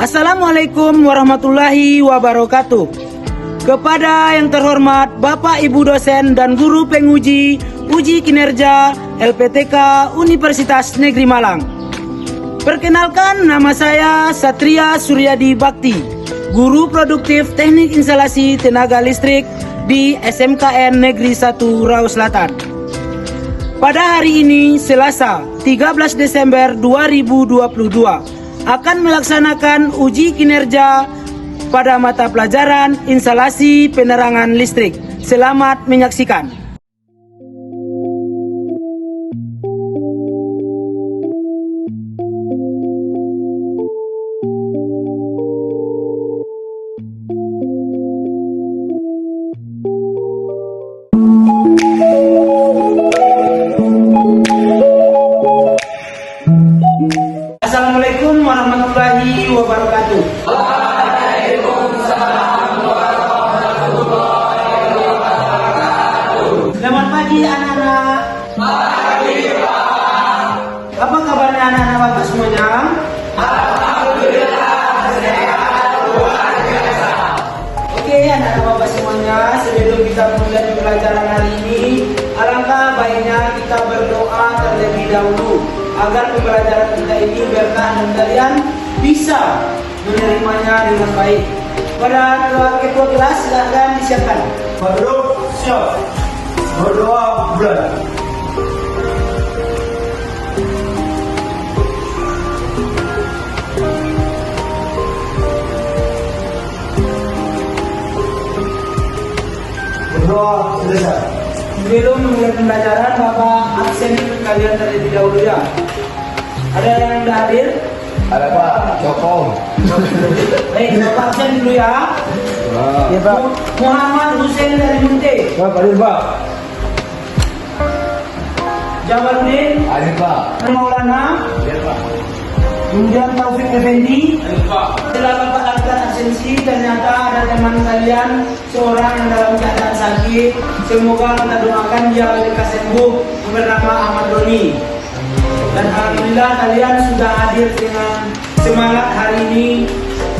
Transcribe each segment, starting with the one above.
Assalamualaikum warahmatullahi wabarakatuh. Kepada yang terhormat Bapak Ibu dosen dan guru penguji uji kinerja LPTK Universitas Negeri Malang. Perkenalkan, nama saya Satria Suryadi Bakti, guru produktif Teknik Instalasi Tenaga Listrik di SMKN Negeri 1 Riau Selatan. Pada hari ini, Selasa 13 Desember 2022, akan melaksanakan uji kinerja pada mata pelajaran instalasi penerangan listrik. Selamat menyaksikan. Assalamualaikum warahmatullahi wabarakatuh. Waalaikumsalam warahmatullahi wabarakatuh. Selamat pagi anak-anak. Pagi Pak. Apa kabarnya anak-anak Bapak semuanya? Alhamdulillah sehat luar biasa. Oke anak-anak Bapak semuanya, sebelum kita mulai pelajaran hari ini, alangkah baiknya kita berdoa terlebih dahulu agar pembelajaran kita ini berkah dan kalian bisa menerimanya dengan baik. Pada ketua kelas silakan disiapkan. Berduduk siap. Berdoa bulan. Berdoa selesai. Sebelum mulai pembelajaran, Bapak absen kalian terlebih dahulu ya. Ada yang tidak hadir? Ada Pak Joko. Baik, Bapak absen dulu ya. Ya Pak. Muhammad Hussein dari Munte. Pak hadir Pak. Jamaluddin Hadir Pak. Maulana. Hadir Pak. Kemudian Taufik Effendi. Setelah Bapak lakukan absensi, ternyata ada teman kalian seorang yang dalam keadaan sakit. Semoga kita doakan dia lekas sembuh, bernama Ahmad Doni. Dan alhamdulillah kalian sudah hadir dengan semangat hari ini.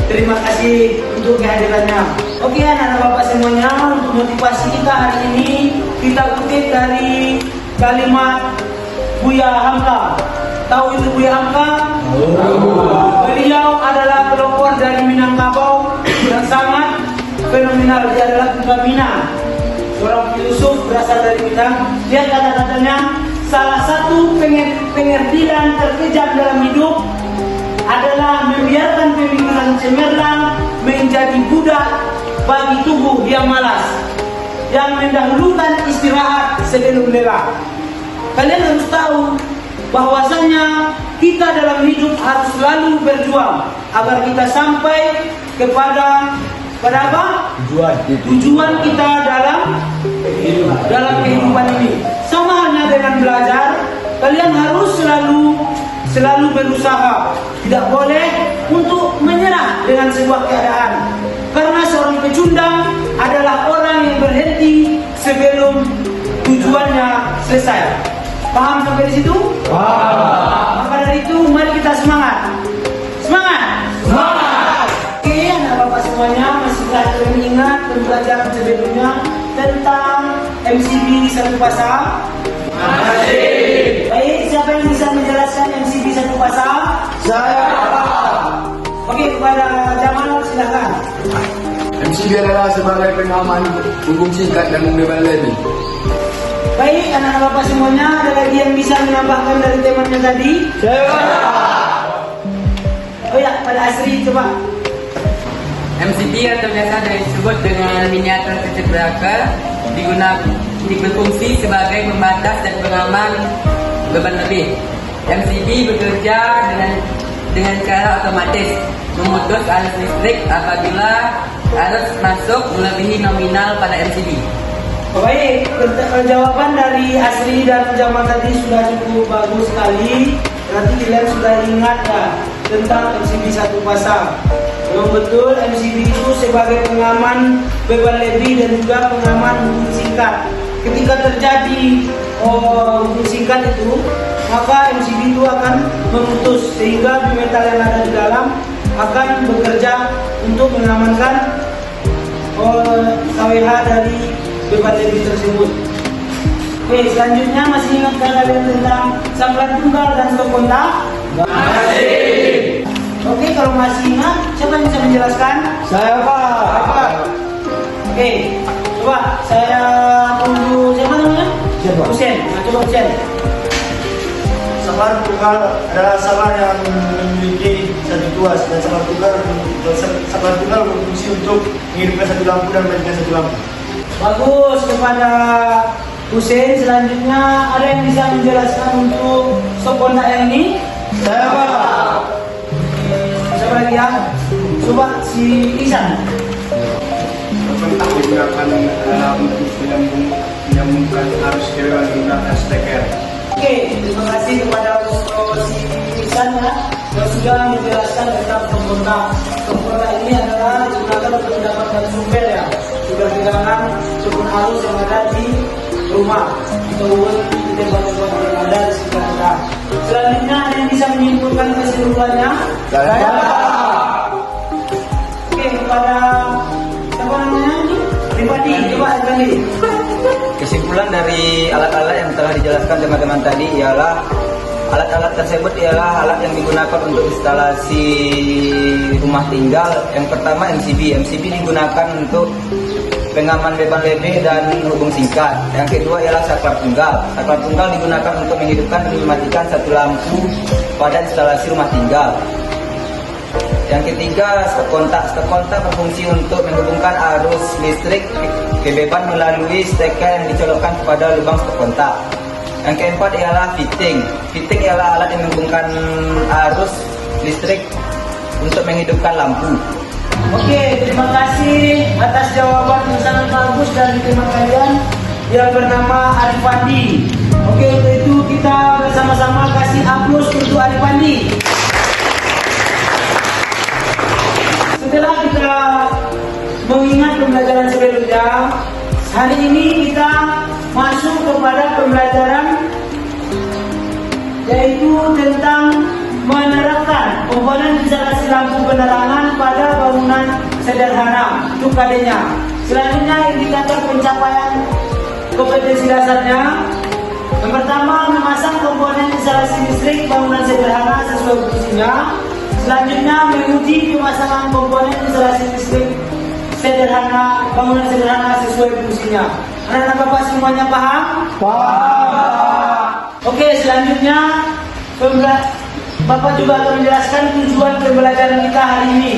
Terima kasih untuk kehadirannya. Oke anak-anak Bapak semuanya, untuk motivasi kita hari ini kita kutip dari kalimat Buya Hamka. Tahu itu Buya Hamka? Beliau adalah pelopor dari Minangkabau yang sangat fenomenal. Dia adalah Tunggamina, seorang filosof berasal dari Minang. Dia kata-katanya, salah satu pengertian terkejam dalam hidup adalah membiarkan pemikiran cemerlang menjadi budak bagi tubuh yang malas, yang mendahulukan istirahat sebelum lelah. Kalian harus tahu bahwasanya kita dalam hidup harus selalu berjuang agar kita sampai kepada apa? Tujuan kita dalam kehidupan ini. Sama halnya dengan belajar, kalian harus selalu berusaha. Tidak boleh untuk menyerah dengan sebuah keadaan. Karena seorang pecundang adalah orang yang berhenti sebelum tujuannya selesai. Paham sampai di situ? Paham. Maka dari itu mari kita semangat. Semangat. Semangat. Oke, anak Bapak semuanya, masihkah kalian ingat pembelajaran sebelumnya tentang MCB satu pasang? Masih. Baik, siapa yang bisa menjelaskan MCB satu pasang? Saya Oke, kepada Jamal silakan. MCB adalah sebagai pengaman hubung singkat dan membebas lebih. Baik, anak-anak Bapak semuanya, ada lagi yang bisa menambahkan dari temannya tadi? Oh ya, pada Asri coba. MCB atau biasa disebut dengan miniatur titik berakar berfungsi sebagai pembatas dan pengaman beban lebih. MCB bekerja dengan cara otomatis memutus arus listrik apabila arus masuk melebihi nominal pada MCB. Baik, jawaban dari Asri dan Jamal tadi sudah cukup bagus sekali. Berarti kalian sudah ingat ya tentang MCB satu pasang. Memang betul MCB itu sebagai pengaman beban lebih dan juga pengaman hubung singkat. Ketika terjadi hubung singkat itu, maka MCB itu akan memutus sehingga bimetal yang ada di dalam akan bekerja untuk mengamankan KWH dari beban lebih tersebut. Oke, selanjutnya masih ingatkah kalian tentang saklar tunggal dan stok kontak? Masih. Oke, kalau masih ingat, siapa yang bisa menjelaskan? Saya Pak. Oke, coba saya tunggu siapa namanya? Siapa? Husen. Nah, coba Husen. Saklar tunggal adalah saklar yang memiliki satu tuas dan saklar tunggal berfungsi untuk menghidupkan satu lampu dan mematikan satu lampu. Bagus, kepada Husen. Selanjutnya ada yang bisa menjelaskan untuk stok kontak yang ini? Saya Pak. Siapa lagi ya? Coba si Isan. Kontak digunakan untuk menyambungkan arus keluar menggunakan steker. Oke, terima kasih kepada si Isan ya, yang sudah menjelaskan tentang stok kontak. Stok kontak ini adalah digunakan untuk mendapatkan sumber ya, sudah kehilangan sumber arus yang ada di rumah ataupun di tempat-tempat yang ada di sekitar kita. Selanjutnya ada yang bisa menyimpulkan kesimpulannya? Saya Oke, kepada siapa namanya ini? Pribadi, coba Pribadi. Kesimpulan dari alat-alat yang telah dijelaskan teman-teman tadi ialah alat-alat tersebut ialah alat yang digunakan untuk instalasi rumah tinggal. Yang pertama MCB. MCB digunakan untuk pengaman beban lebih dan hubung singkat. Yang kedua ialah saklar tunggal. Saklar tunggal digunakan untuk menghidupkan dan mematikan satu lampu pada instalasi rumah tinggal. Yang ketiga, stok kontak. Stok kontak berfungsi untuk menghubungkan arus listrik ke beban melalui steker yang dicolokkan kepada lubang stok kontak. Yang keempat ialah fitting. Fitting ialah alat yang menghubungkan arus listrik untuk menghidupkan lampu. Oke, terima kasih atas jawaban yang sangat bagus dari teman kalian yang bernama Arifandi. Oke, untuk itu kita bersama-sama kasih aplaus untuk Arifandi. Setelah kita mengingat pembelajaran sebelumnya, hari ini kita masuk kepada pembelajaran yaitu tentang menerapkan komponen instalasi lampu penerangan pada bangunan sederhana untuk KD-nya. Selanjutnya indikator pencapaian kompetensi dasarnya. Yang pertama, memasang komponen instalasi listrik bangunan sederhana sesuai fungsinya. Selanjutnya, menguji pemasangan komponen instalasi listrik bangunan sederhana sesuai fungsinya. Anak-anak Bapak semuanya paham? Pak. Oke, selanjutnya Bapak juga akan menjelaskan tujuan pembelajaran kita hari ini.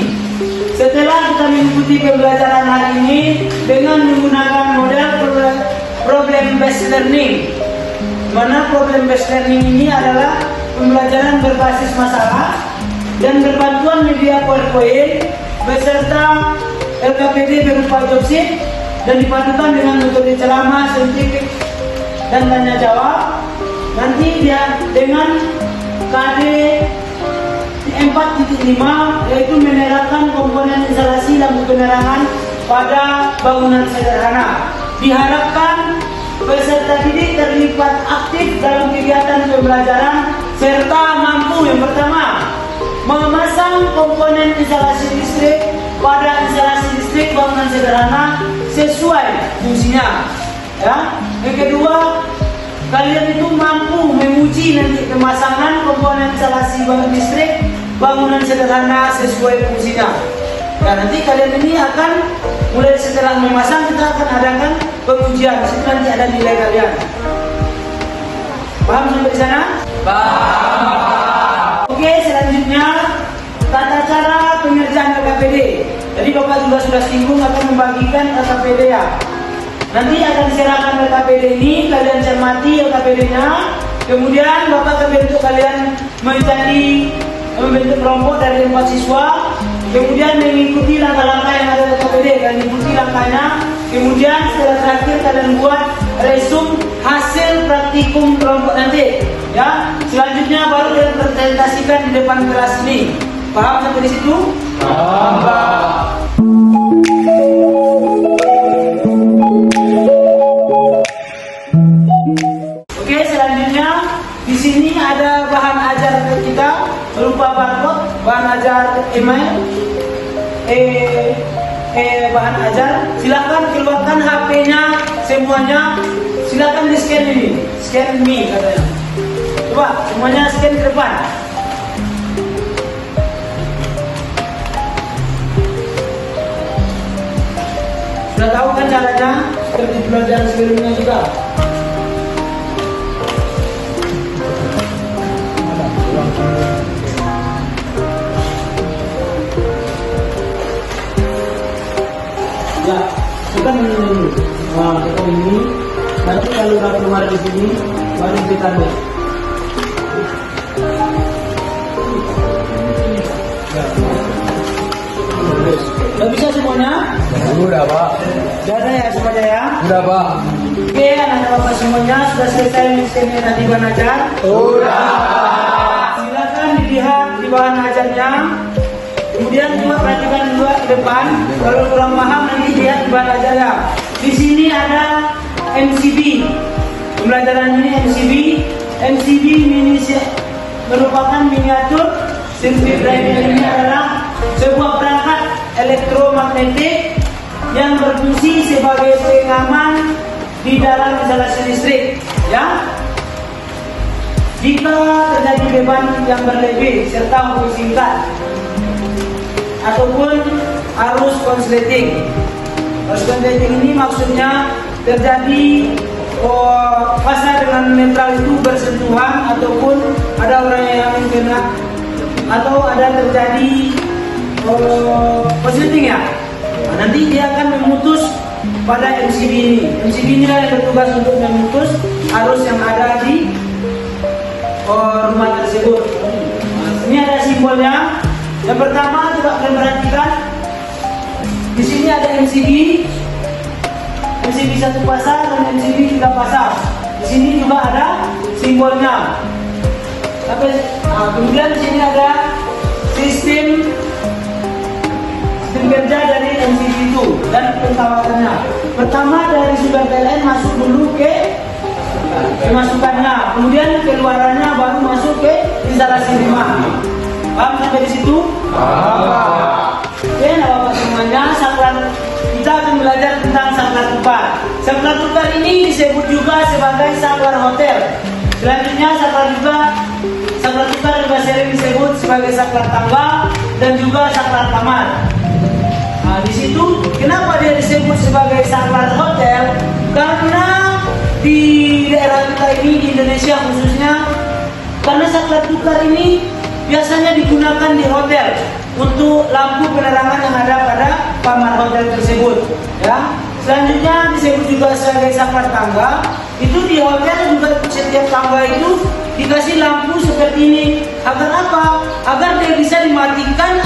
Setelah kita mengikuti pembelajaran hari ini dengan menggunakan model problem based learning, mana problem based learning ini adalah pembelajaran berbasis masalah dan berbantuan media PowerPoint beserta LKPD berupa job sheet dan dipadukan dengan metode ceramah, saintifik dan tanya jawab. Nanti dia dengan KD 4.5 yaitu menerapkan komponen instalasi lampu penerangan pada bangunan sederhana. Diharapkan peserta didik terlibat aktif dalam kegiatan pembelajaran serta mampu yang pertama memasang komponen instalasi listrik pada instalasi listrik bangunan sederhana sesuai fungsinya. Ya. Yang kedua, kalian itu mampu menguji nanti pemasangan komponen instalasi bangunan listrik bangunan sederhana sesuai fungsinya. Dan nanti kalian ini akan mulai setelah memasang kita akan adakan pengujian. Situ nanti ada nilai kalian. Paham sampai di sana? Paham. Oke, selanjutnya tata cara pengerjaan LKPD. Jadi Bapak juga sudah singgung akan membagikan LKPD ya. Nanti akan diserahkan LKPD ini, kalian cermati LKPD-nya. Kemudian Bapak akan bentuk kalian membentuk kelompok dari 4 siswa. Kemudian mengikuti langkah-langkah yang ada di LKPD, kalian ikuti langkahnya. Kemudian setelah terakhir kalian buat resume hasil praktikum kelompok nanti. Ya, selanjutnya baru kalian presentasikan di depan kelas ini. Paham sampai di situ? Paham. Oke, selanjutnya di sini ada bahan ajar kita berupa barcode, bahan ajar email, bahan ajar. Silakan keluarkan HP-nya semuanya. Silakan di scan ini, scan me katanya. Coba semuanya scan ke depan. Sudah tahu kan caranya? Seperti pelajaran sebelumnya juga. Ya, kita ini dulu. Nah, kita ini. Nanti kalau udah keluar di sini, baru kita lihat. Udah bisa semuanya? Udah, Pak. Udah ada ya semuanya ya? Udah, Pak. Oke, anak bapak semuanya sudah selesai misinya tadi bahan ajar? Udah. Silakan dilihat di bahan ajarnya. Kemudian juga perhatikan juga ke depan. Kalau kurang paham nanti lihat di bahan ajarnya. Di sini ada MCB. Pembelajaran ini MCB. MCB merupakan miniatur circuit breaker. Ini adalah sebuah perangkat elektromagnetik yang berfungsi sebagai pengaman di dalam instalasi listrik. Ya, jika terjadi beban yang berlebih serta hubungan singkat ataupun arus konsleting. Arus konsleting ini maksudnya terjadi fasa dengan netral itu bersentuhan ataupun ada orang yang kena atau ada terjadi konsleting ya. Nah, nanti dia akan memutus pada MCB ini. MCB ini yang bertugas untuk memutus arus yang ada di rumah tersebut. Nah, ini ada simbolnya. Yang pertama coba kalian perhatikan. Di sini ada MCB. MCB 1 pasang dan MCB 3 pasang. Di sini juga ada simbolnya. Kemudian di sini ada sistem kerja dari MCB itu dan pentawatannya. Pertama dari sumber PLN masuk dulu ke kemasukannya, kemudian keluarannya baru masuk ke instalasi rumah. Paham sampai di situ? Oke, nah bapak semuanya, saklar kita akan belajar tentang saklar tukar. Saklar tukar ini disebut juga sebagai saklar hotel. Selanjutnya saklar tukar juga sering disebut sebagai saklar tangga dan juga saklar kamar. Nah, di situ kenapa dia disebut sebagai saklar hotel? Karena di daerah kita ini di Indonesia khususnya, karena saklar tukar ini biasanya digunakan di hotel untuk lampu penerangan yang ada pada kamar hotel tersebut. Ya. Selanjutnya disebut juga sebagai saklar tangga. Itu di hotel juga setiap tangga itu dikasih lampu seperti ini. Agar apa? Agar dia bisa dimatikan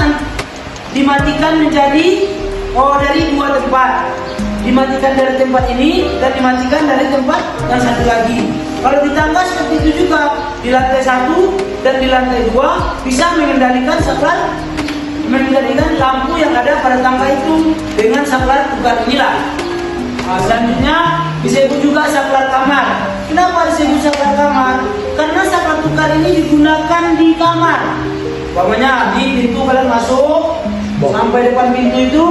menjadi dari dua tempat. Dimatikan dari tempat ini dan dimatikan dari tempat yang satu lagi. Kalau di tangga seperti itu juga, di lantai 1 dan di lantai 2 bisa mengendalikan lampu yang ada pada tangga itu dengan saklar tukar inilah. Nah, selanjutnya disebut juga saklar kamar. Kenapa disebut saklar kamar? Karena saklar tukar ini digunakan di kamar. Umpamanya di pintu kalian masuk sampai depan pintu itu,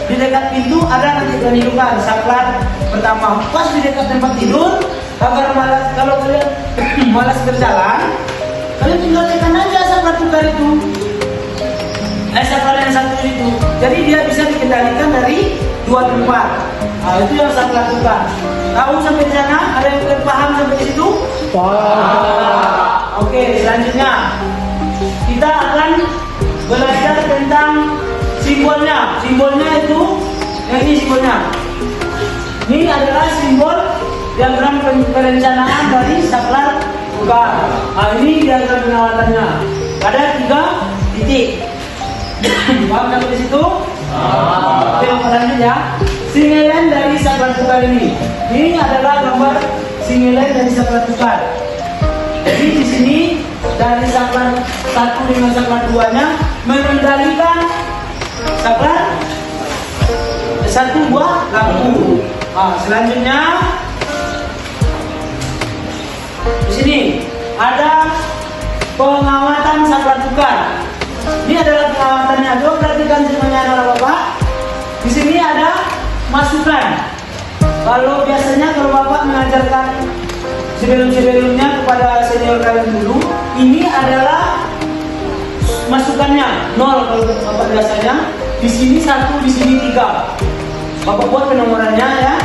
di dekat pintu ada nanti penunjukan saklar pertama. Pas di dekat tempat tidur, agar kalau kalian malas berjalan, kalian tinggal tekan aja saklar tukar itu. Saklar yang satu itu. Jadi dia bisa dikendalikan dari dua tempat. Nah, itu yang saklar tukar. Tahu sampai di sana? Ada yang paham sampai di situ? Paham. Oke, selanjutnya kita akan belajar tentang simbolnya. Simbolnya itu yang ini simbolnya. Ini adalah simbol diagram perencanaan dari saklar tukar. Nah, ini diagram penawatannya. Ada 3 titik. Paham sampai di situ? Oke, selanjutnya singelen dari saklar tukar ini. Ini adalah gambar singelen dari saklar tukar. Jadi di sini dari saklar 1 dengan saklar 2-nya mengendalikan saklar 1 buah lampu. Nah, selanjutnya di sini ada pengawatan saklar tukar. Ini adalah pengawasannya. Coba perhatikan semuanya anak bapak. Di sini ada masukan. Kalau biasanya kalau bapak mengajarkan sebelum-sebelumnya kepada senior kalian dulu, ini adalah masukannya 0 kalau bapak biasanya. Di sini 1, di sini 3. Bapak buat penomorannya ya.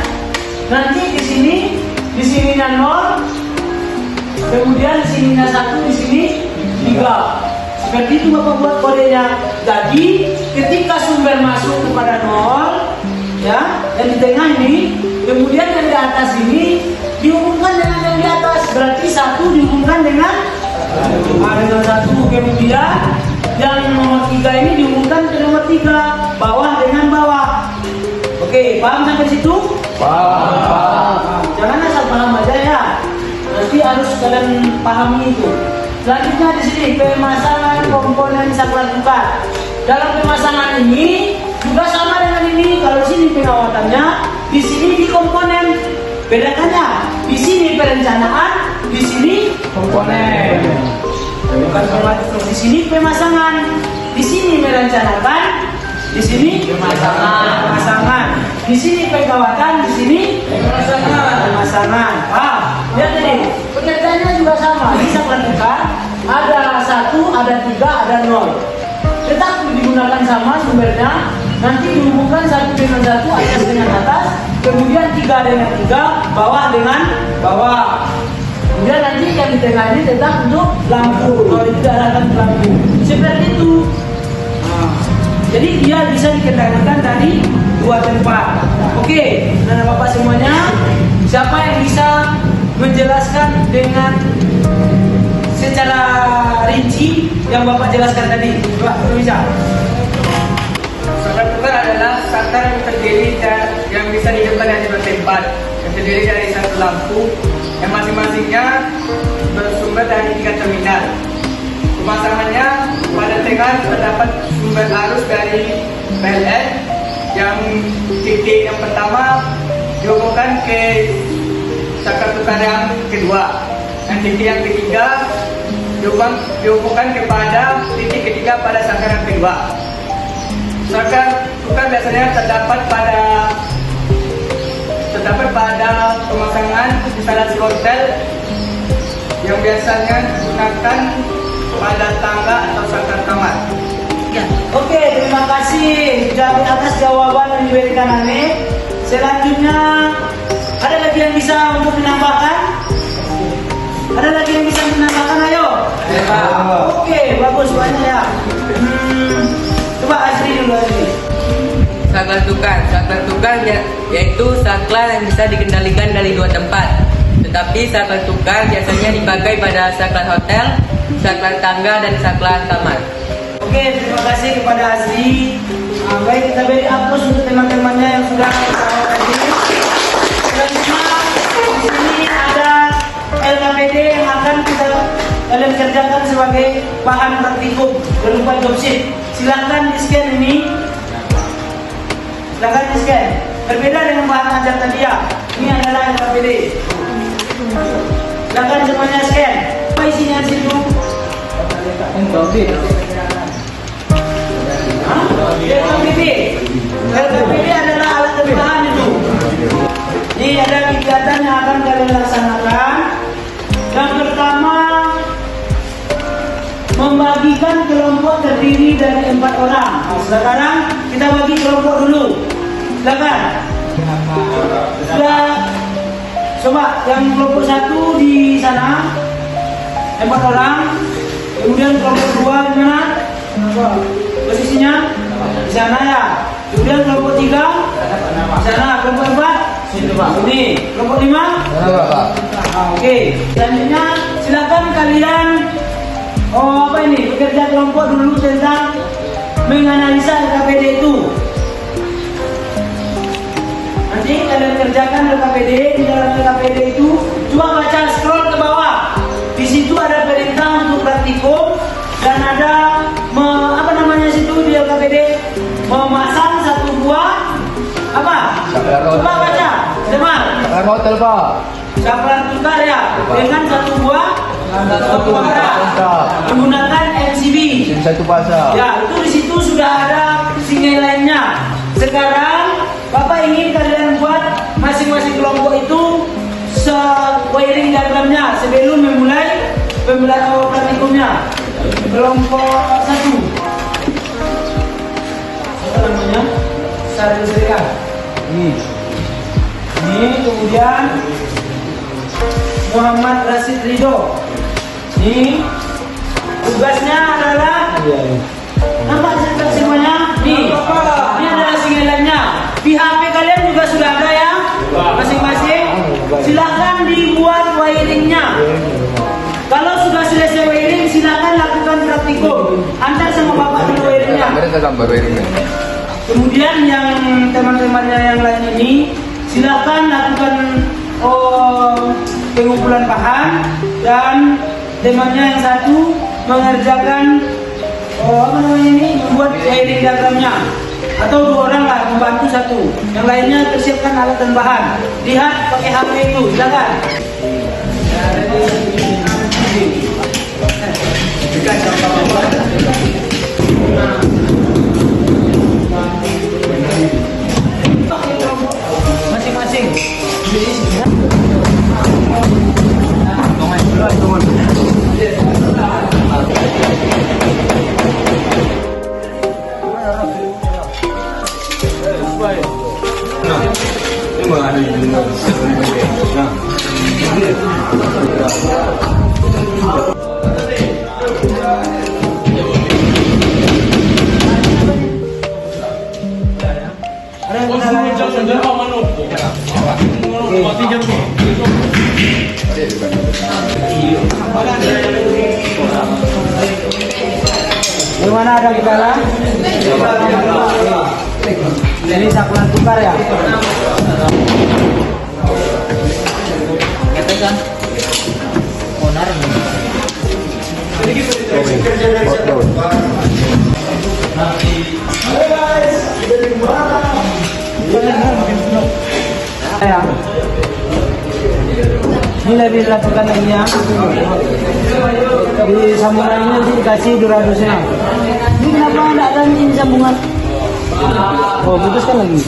Nanti di sininya 0, kemudian di sininya 1, di sini 3. Seperti itu bapak buat kodenya. Jadi ketika sumber masuk kepada 0, ya, yang di tengah ini, kemudian yang di atas ini dihubungkan dengan yang di atas. Berarti 1 dihubungkan dengan 1, kemudian yang nomor 3 ini dihubungkan ke nomor 3, bawah dengan bawah. Oke, paham sampai situ? Paham. Jangan asal paham aja ya. Nanti harus kalian pahami itu. Selanjutnya di sini pemasangan komponen saklar tukar. Dalam pemasangan ini juga sama dengan ini. Kalau di sini pengawatannya, di sini di komponen. Bedakannya, di sini perencanaan, di sini Komponen. bukan di sini pemasangan, di sini merencanakan, di sini pemasangan, di sini pengawatan, di sini pemasangan. Paham? Lihat tadi, pengertiannya juga sama. Bisa perhatikan, ada 1, ada 3, ada 0. Tetap digunakan sama sumbernya. Nanti dihubungkan 1 dengan 1, atas dengan atas, kemudian 3 dengan 3, bawah dengan bawah. Kemudian nanti yang di tengah ini tetap untuk lampu. Kalau itu diarahkan ke lampu. Seperti itu. Jadi dia bisa dikendalikan dari 2 tempat. Oke, anak bapak semuanya, siapa yang bisa menjelaskan dengan secara rinci yang bapak jelaskan tadi? Coba bisa. Saklar tukar adalah saklar yang terdiri yang bisa dihidupkan dari 2 tempat, yang terdiri dari 1 lampu yang masing-masingnya bersumber dari 3 terminal. Pemasangannya pada tengah terdapat sumber arus dari PLN yang titik yang pertama dihubungkan ke saklar tukar yang kedua, dan titik yang ketiga dihubungkan kepada titik ketiga pada saklar yang kedua. Saklar tukar biasanya terdapat pada pemasangan instalasi hotel yang biasanya digunakan pada tangga atau saklar kamar. Ya. Oke, terima kasih sudah atas jawaban yang diberikan Ane. Selanjutnya ada lagi yang bisa untuk menambahkan? Ada lagi yang bisa menambahkan? Ayo. Oke, bagus banyak ya. Coba Asri dulu Asri. Saklar tukar yaitu saklar yang bisa dikendalikan dari 2 tempat. Tetapi saklar tukar biasanya dipakai pada saklar hotel, saklar tangga, dan saklar kamar. Oke, terima kasih kepada Asri. Baik, kita beri aplaus untuk teman-temannya yang sudah bersama tadi. Selanjutnya di sini ada LKPD yang akan kalian kerjakan sebagai bahan praktikum berupa job sheet. Silakan di scan ini. Silakan di scan. Berbeda dengan bahan ajar tadi ya. Ini adalah LKPD. Silakan semuanya scan. Apa isinya di situ? LKPD adalah alat tambahan itu. Ini ada kegiatan yang akan kalian laksanakan. Yang pertama, membagikan kelompok terdiri dari 4 orang. Nah, sekarang kita bagi kelompok dulu. Silakan. Sudah. Coba yang kelompok 1 di sana 4 orang. Kemudian kelompok 2 di mana? Posisinya di sana ya. Kemudian kelompok 3 di sana. Kelompok 4 ini. Kelompok 5. Oke. Selanjutnya silakan kalian bekerja kelompok dulu tentang menganalisa LKPD itu. Nanti kalian kerjakan LKPD. Di dalam LKPD itu coba baca, scroll ke bawah. Di situ ada perintah untuk praktikum dan ada di LKPD memasang 1 buah apa? Coba baca, Jamal. Saklar hotel Pak. Saklar tukar ya, dengan 1 buah menggunakan MCB. Satu pasal. Ya, itu di situ sudah ada sinyal lainnya. Sekarang Bapak ingin kalian buat masing-masing kelompok itu wiring diagramnya sebelum memulai pembelajaran praktikumnya. Kelompok 1. Apa namanya? Syaril Serikan. Ini kemudian Muhammad Rashid Ridho. Ini tugasnya adalah nampak semuanya. Ini adalah sinyalnya. Di HP kalian juga sudah ada ya, masing-masing. Silakan dibuat wiringnya. Kalau sudah selesai wiring, silakan lakukan praktikum. Antar sama bapak dulu wiringnya. Mereka gambar wiringnya. Kemudian yang teman-temannya yang lain ini, silakan lakukan pengumpulan bahan, dan temannya yang satu mengerjakan membuat wiring diagramnya. Atau 2 orang lah membantu satu, yang lainnya persiapkan alat dan bahan. Lihat pakai HP itu, silakan. Masing-masing. Di mana ada kendala? Ini sakulan tukar ya? Katakan. Onar. Ya. Ini lebih dilakukan lagi ya. Di sambungan ini nanti dikasih 200-nya. Ini kenapa tidak ada ini sambungan? Oh, putuskan lagi.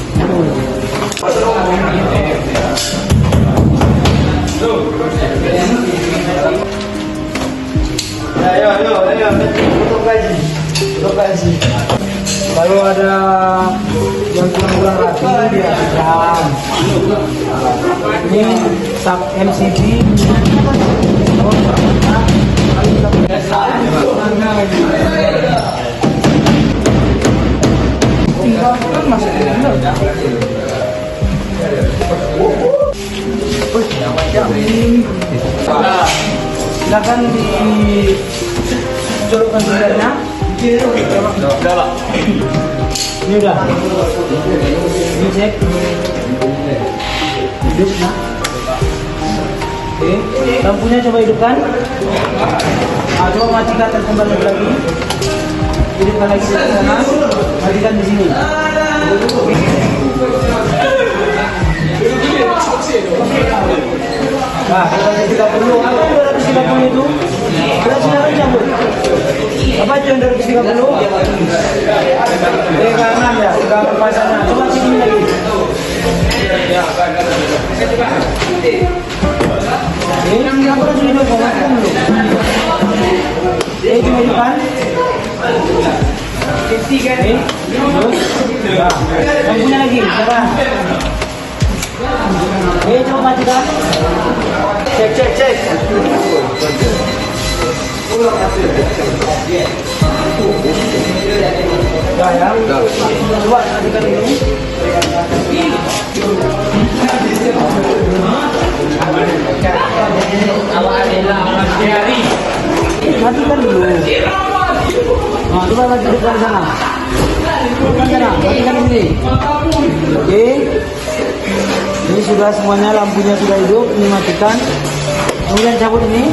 Ayo, untuk gaji. Kalau ada yang kurang rapi diaturkan. Ini sub MCB. Silakan dicolokkan sebenarnya. Ini udah. Ini cek. Hidup nah. Oke, lampunya coba hidupkan. Coba matikan dan kembali lagi. Hidupkan lagi di sana. Matikan di sini. Nah, kalau 230, apa yang 230 itu? Berat silakan cabut. Apa itu yang 230? Kanan ya, sudah pasangnya. Coba sini lagi. Ya. Ini apa sudah hidup? Matikan dulu. Ini cuma hidupkan. Ini. Nah, lampunya lagi, coba. Coba matikan. Cek. Udah ya. Coba matikan dulu. Matikan dulu. Nah, coba matikan di sana. Matikan ini. Oke. Ini sudah semuanya, lampunya sudah hidup. Ini matikan. Kemudian cabut ini.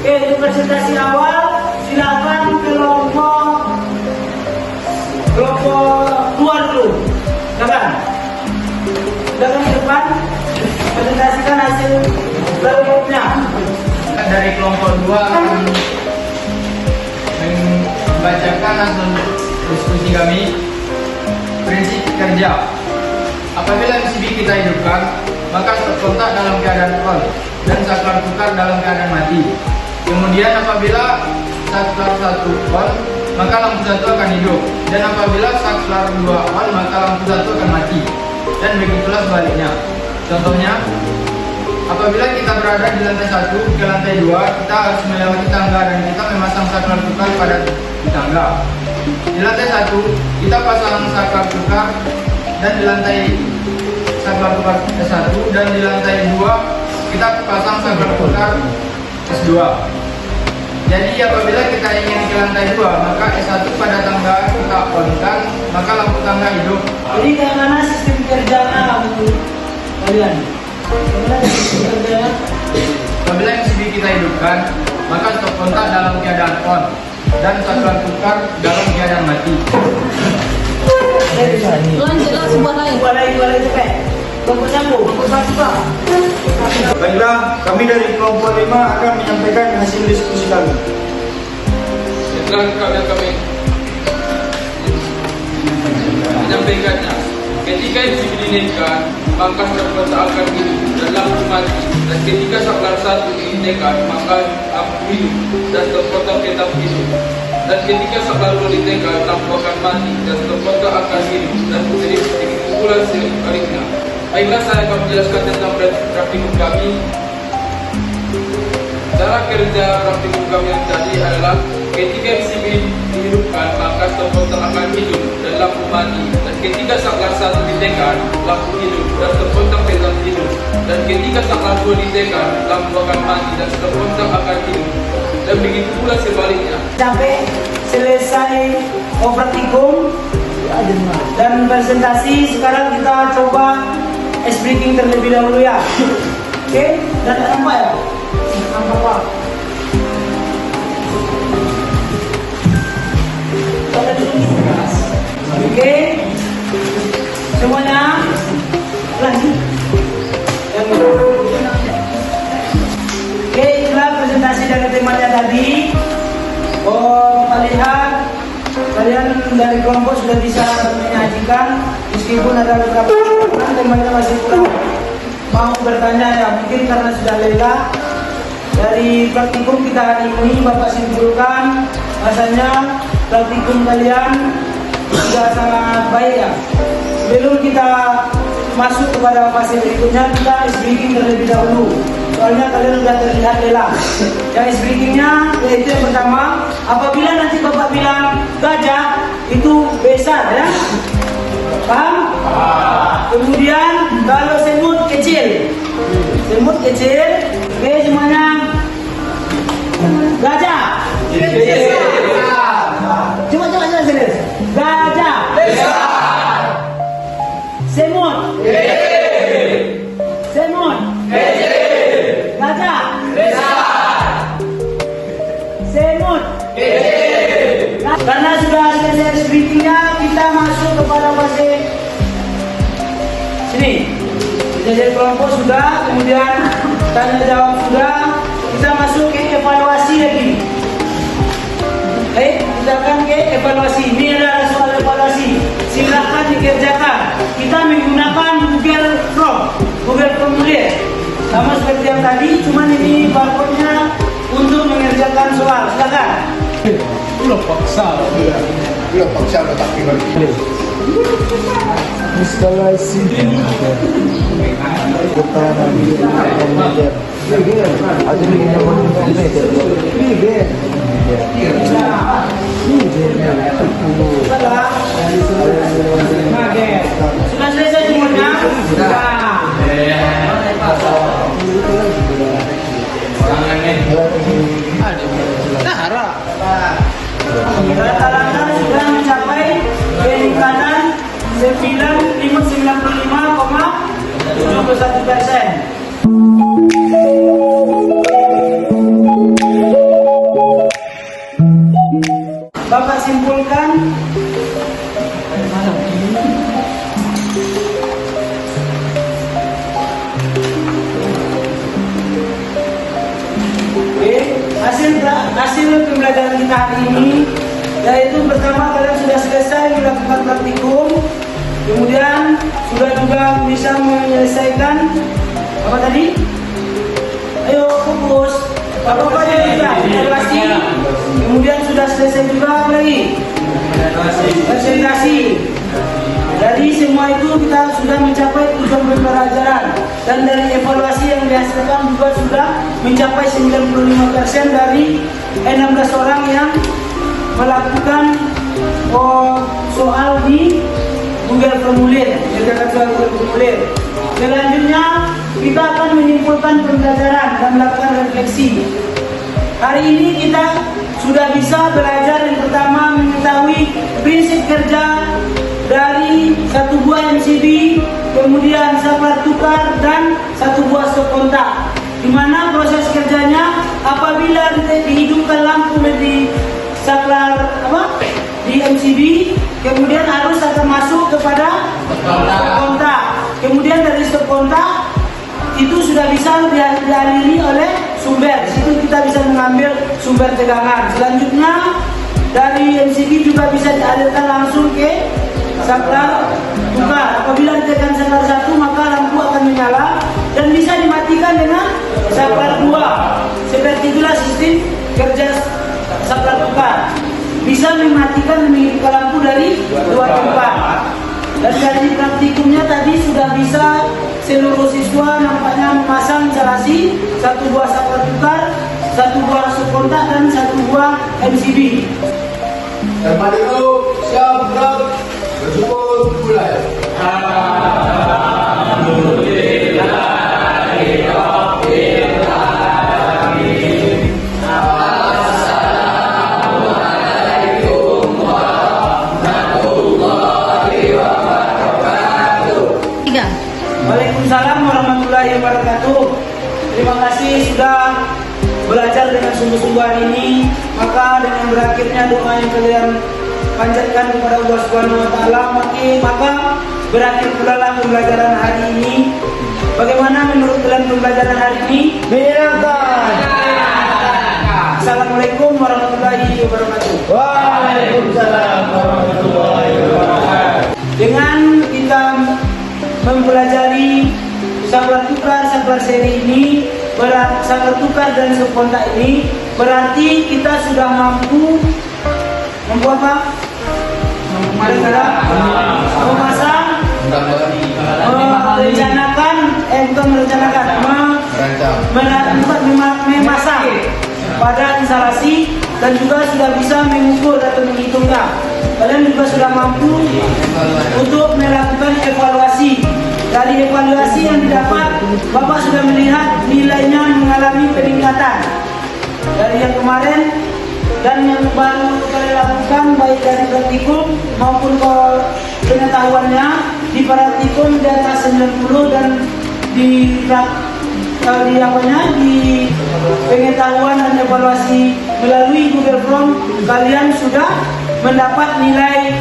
Oke, untuk presentasi awal silakan kelompok luar dulu. Silakan. Silakan ke depan. Presentasikan hasil kelompoknya. Dari kelompok 2 hasil diskusi kami. Prinsip kerja. Apabila MCB kita hidupkan, maka stop kontak dalam keadaan on dan saklar tukar dalam keadaan mati. Kemudian apabila saklar 1 on, maka lampu 1 akan hidup. Dan apabila saklar 2 on, maka lampu 1 akan mati. Dan begitulah sebaliknya. Contohnya, apabila kita berada di lantai 1 ke lantai 2, kita harus melewati tangga dan kita memasang saklar tukar pada di tangga. Di lantai 1, kita pasang saklar tukar dan di lantai saklar tukar S1, dan di lantai 2 kita pasang saklar tukar S2. Jadi apabila kita ingin ke lantai 2, maka S1 pada tangga kita on-kan, maka lampu tangga hidup. Jadi bagaimana sistem kerjanya menurut kalian? Bagaimana sistem kerjanya? Apabila MCB kita hidupkan, maka stop kontak dalam keadaan on dan saklar tukar dalam keadaan mati. Lanjutlah sebuah lain. Dua lagi cepet. Kelompok sambung, kelompok satu Pak. Baiklah, kami dari kelompok 5 akan menyampaikan hasil diskusi kami. Setelah kami menyampaikannya, ketika MCB dinaikkan, maka stop akan hidup dan lampu mati. Dan ketika saklar 1 dinaikkan, maka lampu hidup dan stop kontak tetap hidup. Dan ketika saklar 2 dinaikkan, lampu akan mati dan stop kontak akan hidup. Dan begitu pula sebaliknya. Baiklah, saya akan menjelaskan tentang praktikum kami. Cara kerja praktikum kami yang tadi adalah ketika MCB dihidupkan, maka stop kontak akan hidup dan lampu mati. Dan ketika saklar 1 ditekan, lampu hidup dan stop kontak tetap hidup. Dan ketika saklar 2 ditekan, lampu akan mati dan stop kontak akan hidup. Dan begitu pula sebaliknya. Sampai selesai praktikum dan presentasi, sekarang kita coba ice breaking terlebih dahulu ya. Oke, dan nampak ya? Nampak Pak. Oke, semuanya lanjut. Oke, itulah presentasi dari temanya tadi. Kita lihat kalian dari kelompok sudah bisa menyajikan, meskipun ada beberapa temannya masih kurang mau bertanya ya, mungkin karena sudah lelah. Dari praktikum kita hari ini Bapak simpulkan bahasanya praktikum kalian sudah sangat baik ya. Sebelum kita masuk kepada fase berikutnya, kita ice breaking terlebih dahulu. Soalnya kalian sudah terlihat lelah. Yang ice breakingnya yaitu yang pertama, apabila nanti Bapak bilang gajah itu besar ya, paham? Kemudian kalau semut kecil, oke semuanya, gajah. Coba jelas. Gajah. Semut. Gajah. Semut. Karena sudah selesai briefingnya, kita masuk kepada fase sini. Jadi kelompok sudah, kemudian tanya jawab sudah, kita masuk ke evaluasi lagi. Baik, kita akan ke evaluasi. Ini adalah soal evaluasi. Silakan dikerjakan. Kita menggunakan Google Formulir. Sama seperti yang tadi, cuman ini barcode-nya untuk mengerjakan soal. Silakan. Belum paksa tapi ngerti. Instalasi Sudah selesai semuanya? Sudah. Rata-rata sudah mencapai peningkatan 95,71%. Bapak simpulkan hasil pembelajaran kita hari ini Yaitu pertama kalian sudah selesai melakukan praktikum, kemudian sudah juga bisa menyelesaikan apa tadi? Ayo fokus. Apa aja evaluasi. Kemudian sudah selesai juga lagi presentasi. Dari semua itu kita sudah mencapai tujuan pembelajaran, dan dari evaluasi yang dihasilkan juga sudah mencapai 95% dari 16 orang yang melakukan soal di Google Formulir, Selanjutnya kita akan menyimpulkan pembelajaran dan melakukan refleksi. Hari ini kita sudah bisa belajar yang pertama mengetahui prinsip kerja dari satu buah MCB, kemudian saklar tukar dan satu buah stok kontak. Di mana proses kerjanya apabila dihidupkan lampu di saklar di MCB, kemudian arus akan masuk kepada stok kontak. Kemudian dari stok kontak itu sudah bisa dialiri oleh sumber. Di situ kita bisa mengambil sumber tegangan. Selanjutnya dari MCB juga bisa dialirkan langsung ke saklar tukar. Apabila ditekan saklar 1 maka lampu akan menyala dan bisa dimatikan dengan saklar 2. Seperti itulah sistem kerja saklar tukar. Bisa mematikan dan menghidupkan lampu dari 2 tempat. Dan dari praktikumnya tadi sudah bisa seluruh siswa nampaknya memasang instalasi satu buah saklar tukar, satu buah stok kontak dan satu buah MCB. Tempat itu siap gerak, bersyukur mulai. Waalaikumsalam warahmatullahi wabarakatuh. Terima kasih sudah belajar dengan sungguh-sungguh hari ini. Maka dengan berakhirnya doa yang kalian panjatkan kepada Allah Subhanahu wa taala, maka berakhir pula lah pembelajaran hari ini. Bagaimana menurut kalian pembelajaran hari ini? Menyenangkan. Assalamualaikum warahmatullahi wabarakatuh. Waalaikumsalam warahmatullahi wabarakatuh. Dengan kita mempelajari saklar tukar, saklar seri ini, saklar tukar dan stok kontak ini, berarti kita sudah mampu apa? Memasang, memasang pada instalasi, dan juga sudah bisa mengukur atau menghitungnya. Kalian juga sudah mampu untuk melakukan evaluasi. Dari evaluasi yang didapat, Bapak sudah melihat nilainya mengalami peningkatan dari yang kemarin dan yang baru kalian lakukan, baik dari praktikum maupun pengetahuannya. Di praktikum di atas 90 dan di pengetahuan dan evaluasi melalui Google Form kalian sudah mendapat nilai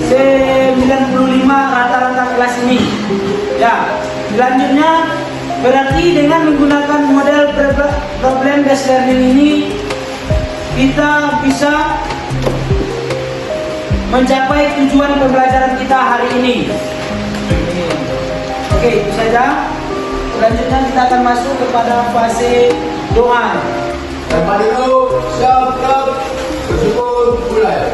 95 rata-rata kelas ini. Ya, selanjutnya berarti dengan menggunakan model problem based learning ini kita bisa mencapai tujuan pembelajaran kita hari ini. Oke, itu saja. Selanjutnya kita akan masuk kepada fase doa. Tempat itu siap gerak, bersyukur mulai.